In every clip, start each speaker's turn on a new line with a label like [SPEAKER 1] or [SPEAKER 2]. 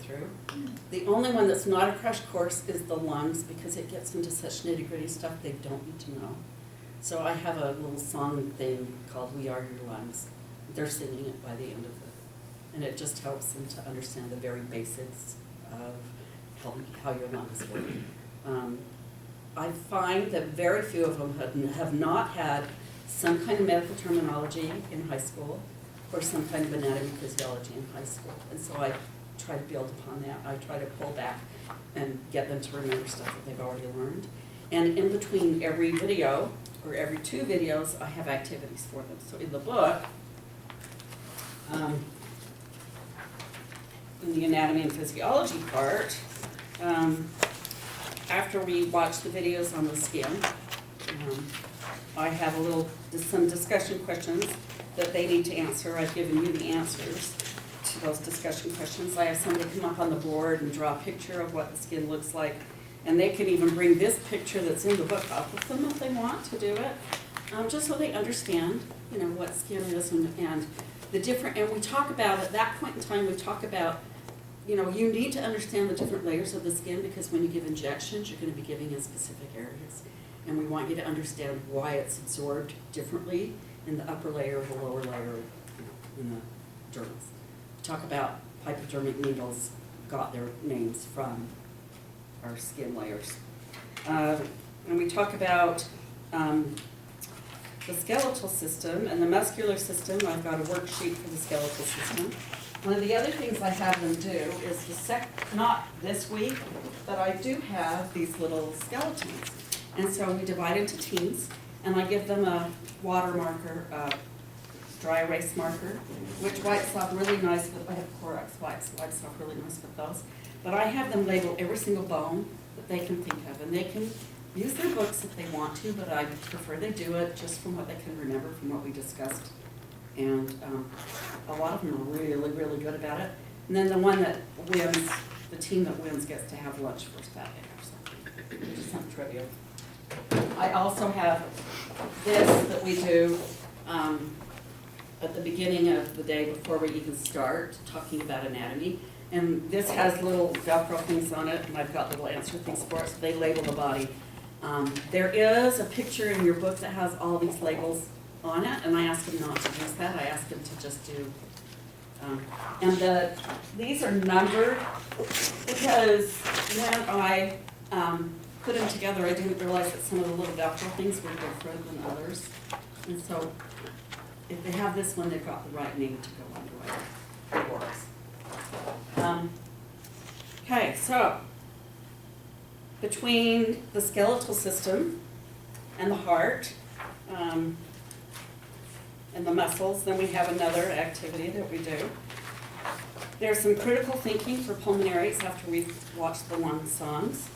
[SPEAKER 1] through. The only one that's not a crash course is the lungs, because it gets into such nitty-gritty stuff they don't need to know. So I have a little song thing called We Are Your Lungs. They're singing it by the end of it. And it just helps them to understand the very basics of how your lungs work. I find that very few of them have not had some kind of medical terminology in high school or some kind of anatomy physiology in high school. And so I try to build upon that. I try to pull back and get them to remember stuff that they've already learned. And in between every video, or every 2 videos, I have activities for them. So in the book, in the anatomy and physiology part, after we watch the videos on the skin, I have some discussion questions that they need to answer. I've given you the answers to those discussion questions. I have somebody come up on the board and draw a picture of what the skin looks like, and they can even bring this picture that's in the book up with them if they want to do it, just so they understand, what skin is and the different, and we talk about, at that point in time, we talk about, you need to understand the different layers of the skin, because when you give injections, you're going to be giving in specific areas. And we want you to understand why it's absorbed differently in the upper layer, the lower layer, in the dermis. We talk about hypodermic needles got their names from our skin layers. And we talk about the skeletal system and the muscular system. I've got a worksheet for the skeletal system. One of the other things I have them do is not this week, but I do have these little skeletons. And so we divide into teams, and I give them a water marker, dry erase marker, which wipes off really nice, but I have Clorox wipes off really nice with those. But I have them label every single bone that they can think of, and they can use their books if they want to, but I prefer they do it just from what they can remember from what we discussed. And a lot of them are really, really good about it. And then the one that wins, the team that wins gets to have lunch first that day or something, which is something trivial. I also have this that we do at the beginning of the day before we even start talking about anatomy. And this has little Velcro things on it, and I've got little answer things for it, so they label the body. There is a picture in your book that has all these labels on it, and I asked them not to use that. I asked them to just do, these are numbered because when I put them together, I didn't realize that some of the little Velcro things were different than others. And so if they have this one, they've got the right name to go under it. It works. Okay, so between the skeletal system and the heart and the muscles, then we have another activity that we do. There's some critical thinking for pulmonaries after we've watched the lung songs.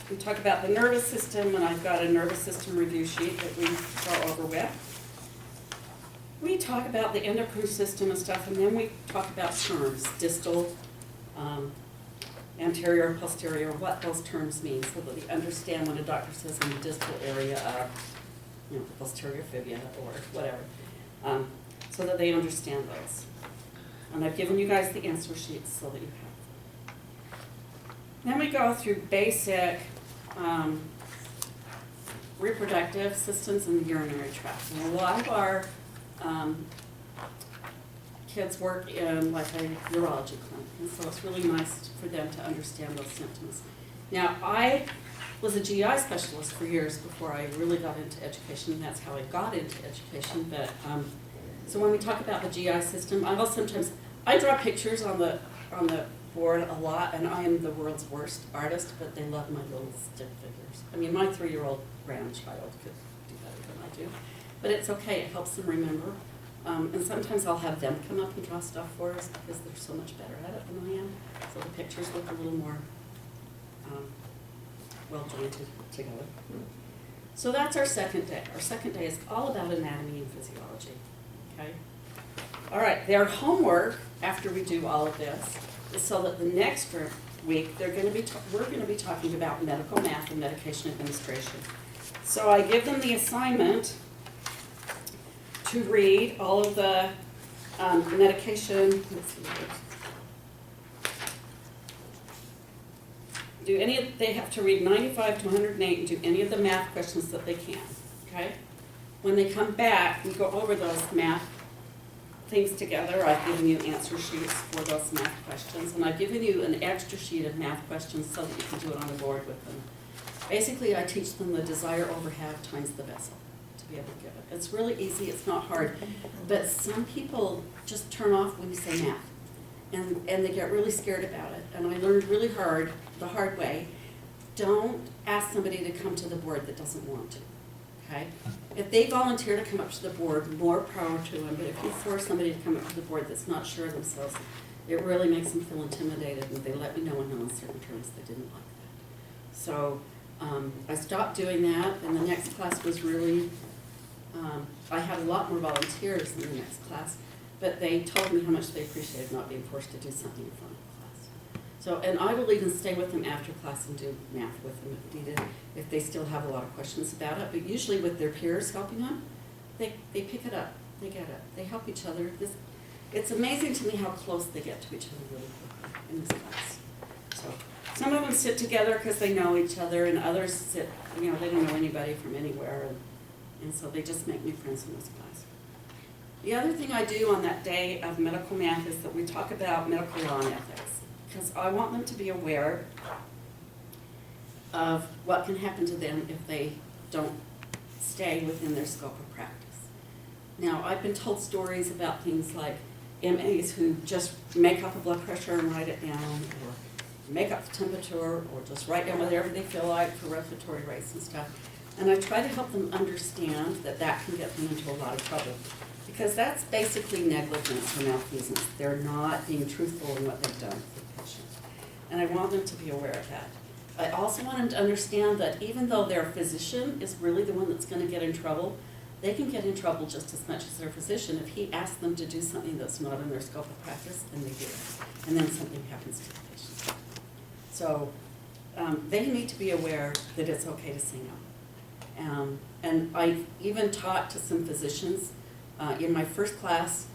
[SPEAKER 1] We talk about the nervous system, and I've got a nervous system review sheet that we go over with. We talk about the endocrine system and stuff, and then we talk about terms, distal, anterior, posterior, what those terms mean, so that they understand when a doctor says in the distal area of, the posterior fibula or whatever, so that they understand those. And I've given you guys the answer sheets so that you have them. Then we go through basic reproductive systems in the urinary tract. And a lot of our kids work in like a urology clinic, and so it's really nice for them to understand those symptoms. Now, I was a GI specialist for years before I really got into education, and that's how I got into education. But so when we talk about the GI system, I draw pictures on the board a lot, and I am the world's worst artist, but they love my little stick figures. I mean, my 3-year-old grandchild could do better than I do, but it's okay. It helps them remember. And sometimes I'll have them come up and draw stuff for us because they're so much better at it than I am. So the pictures look a little more well jointed together. So that's our second day. Our second day is all about anatomy and physiology. Okay. All right. Their homework after we do all of this is so that the next week we're going to be talking about medical math and medication administration. So I give them the assignment to read all of the medication. Let's see. they have to read 95 to 108 and do any of the math questions that they can, okay? When they come back, we go over those math things together. I've given you answer sheets for those math questions, and I've given you an extra sheet of math questions so that you can do it on the board with them. Basically, I teach them the desire over have times the vessel to be able to give it. It's really easy, it's not hard, but some people just turn off when you say math, and they get really scared about it. And I learned really the hard way, don't ask somebody to come to the board that doesn't want to, okay? If they volunteer to come up to the board, more power to them, but if you force somebody to come up to the board that's not sure of themselves, it really makes them feel intimidated, and they let me know in uncertain terms they didn't like that. So I stopped doing that, and the next class was really, I had a lot more volunteers in the next class, but they told me how much they appreciated not being forced to do something in front of the class. So, and I will even stay with them after class and do math with them if needed, if they still have a lot of questions about it. But usually with their peers helping them, they pick it up, they get it, they help each other. It's amazing to me how close they get to each other really quickly in this class. So some of them sit together because they know each other, and others sit, they don't know anybody from anywhere, and so they just make new friends in this class. The other thing I do on that day of medical math is that we talk about medical law and ethics, because I want them to be aware of what can happen to them if they don't stay within their scope of practice. Now, I've been told stories about things like MAs who just make up a blood pressure and write it down, or make up the temperature, or just write down whatever they feel like for respiratory rates and stuff. And I try to help them understand that that can get them into a lot of trouble, because that's basically negligence or malfeasance. They're not being truthful in what they've done for the patient. And I want them to be aware of that. I also want them to understand that even though their physician is really the one that's going to get in trouble, they can get in trouble just as much as their physician if he asks them to do something that's not in their scope of practice, and they do it. And then something happens to the patient. So they need to be aware that it's okay to say no. And I've even taught to some physicians. In my first class,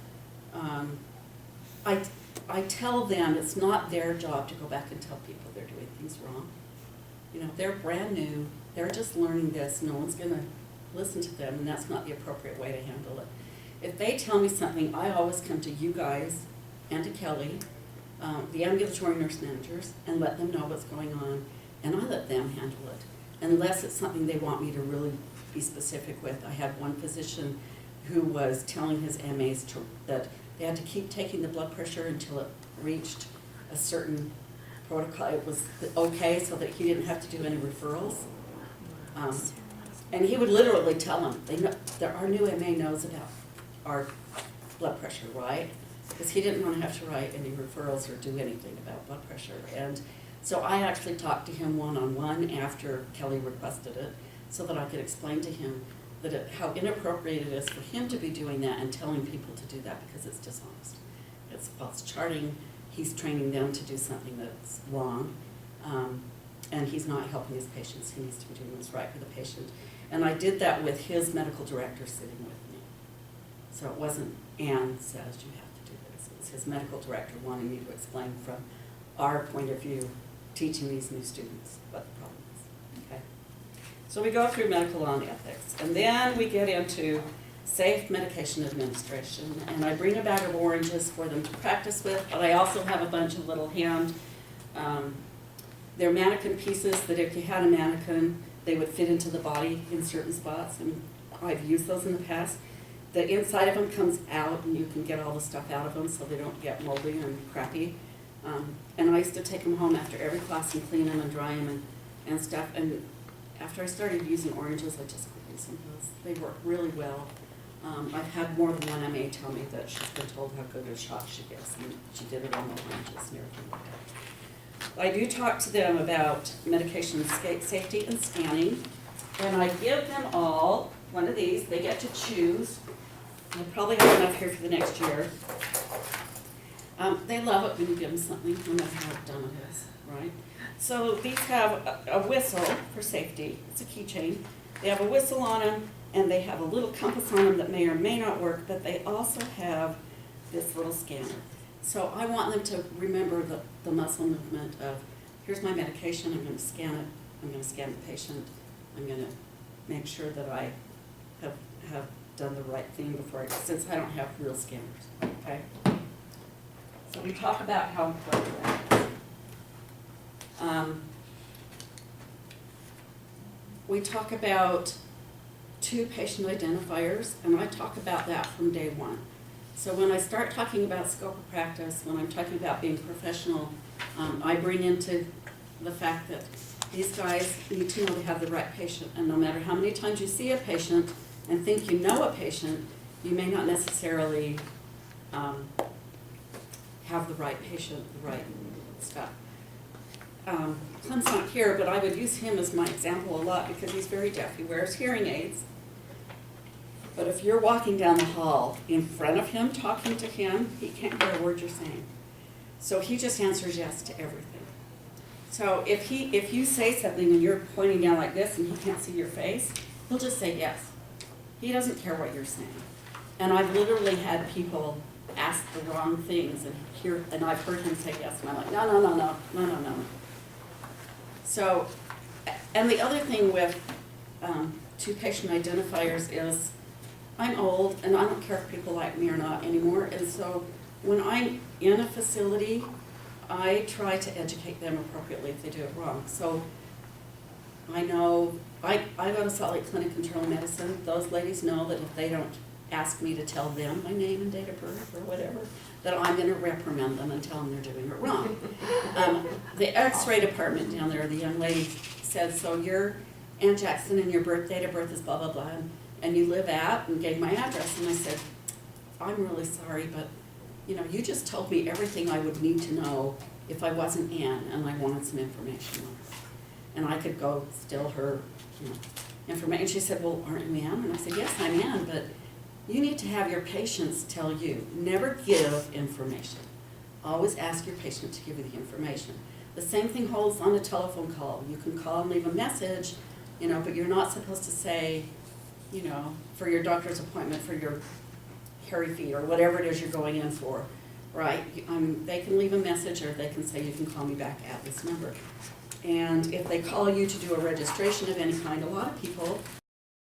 [SPEAKER 1] I tell them it's not their job to go back and tell people they're doing things wrong. They're brand new, they're just learning this, no one's gonna listen to them, and that's not the appropriate way to handle it. If they tell me something, I always come to you guys and to Kelly, the ambulatory nurse managers, and let them know what's going on, and I let them handle it, unless it's something they want me to really be specific with. I had one physician who was telling his MAs that they had to keep taking the blood pressure until it reached a certain protocol. It was okay so that he didn't have to do any referrals. And he would literally tell them, our new MA knows about our blood pressure, right? Because he didn't want to have to write any referrals or do anything about blood pressure. And so I actually talked to him one-on-one after Kelly requested it, so that I could explain to him that how inappropriate it is for him to be doing that and telling people to do that, because it's dishonest. It's false charting. He's training them to do something that's wrong, and he's not helping his patients. He needs to be doing what's right for the patient. And I did that with his medical director sitting with me. So it wasn't Ann says you have to do this. It was his medical director wanting me to explain from our point of view, teaching these new students what the problem is. Okay? So we go through medical law and ethics, and then we get into safe medication administration, and I bring a bag of oranges for them to practice with, but I also have a bunch of little they're mannequin pieces that if you had a mannequin, they would fit into the body in certain spots, and I've used those in the past. The inside of them comes out, and you can get all the stuff out of them so they don't get moldy and crappy. And I used to take them home after every class and clean them and dry them and stuff, and after I started using oranges, I just quit using those. They work really well. I've had more than one MA tell me that she's been told how good a shot she gets, and she did it on the oranges and everything like that. I do talk to them about medication safety and scanning, and I give them all one of these. They get to choose. I'll probably have enough here for the next year. They love it when you give them something, no matter how dumb it is, right? So these have a whistle for safety. It's a keychain. They have a whistle on them, and they have a little compass on them that may or may not work, but they also have this little scanner. So I want them to remember the muscle movement of here's my medication, I'm gonna scan it, I'm gonna scan the patient, I'm gonna make sure that I have done the right thing before, since I don't have real scanners, okay? So we talk about how important that is. We talk about 2 patient identifiers, and I talk about that from day one. So when I start talking about scope of practice, when I'm talking about being professional, I bring into the fact that these guys need to know they have the right patient, and no matter how many times you see a patient and think you know a patient, you may not necessarily have the right patient, the right stuff. Clem's not here, but I would use him as my example a lot because he's very deaf. He wears hearing aids. But if you're walking down the hall in front of him, talking to him, he can't hear a word you're saying. So he just answers yes to everything. So if you say something and you're pointing down like this and he can't see your face, he'll just say yes. He doesn't care what you're saying. And I've literally had people ask the wrong things and I've heard him say yes, and I'm like, no. So, and the other thing with 2 patient identifiers is I'm old and I don't care if people like me or not anymore, and so when I'm in a facility, I try to educate them appropriately if they do it wrong. So I know, I go to Salt Lake Clinic Internal Medicine. Those ladies know that if they don't ask me to tell them my name and date of birth or whatever, that I'm going to reprimand them and tell them they're doing it wrong. The X-ray department down there, the young lady said, so you're Ann Jackson and your date of birth is blah, blah, blah, and you live at, and gave my address. And I said, I'm really sorry, but you just told me everything I would need to know if I wasn't Ann and I wanted some information on her. And I could go steal her information. She said, well, aren't you Ann? And I said, yes, I'm Ann, but you need to have your patients tell you. Never give information. Always ask your patient to give you the information. The same thing holds on a telephone call. You can call and leave a message, but you're not supposed to say, for your doctor's appointment, for your hairy feet, or whatever it is you're going in for, right? They can leave a message, or they can say, you can call me back at this number. And if they call you to do a registration of any kind, a lot of people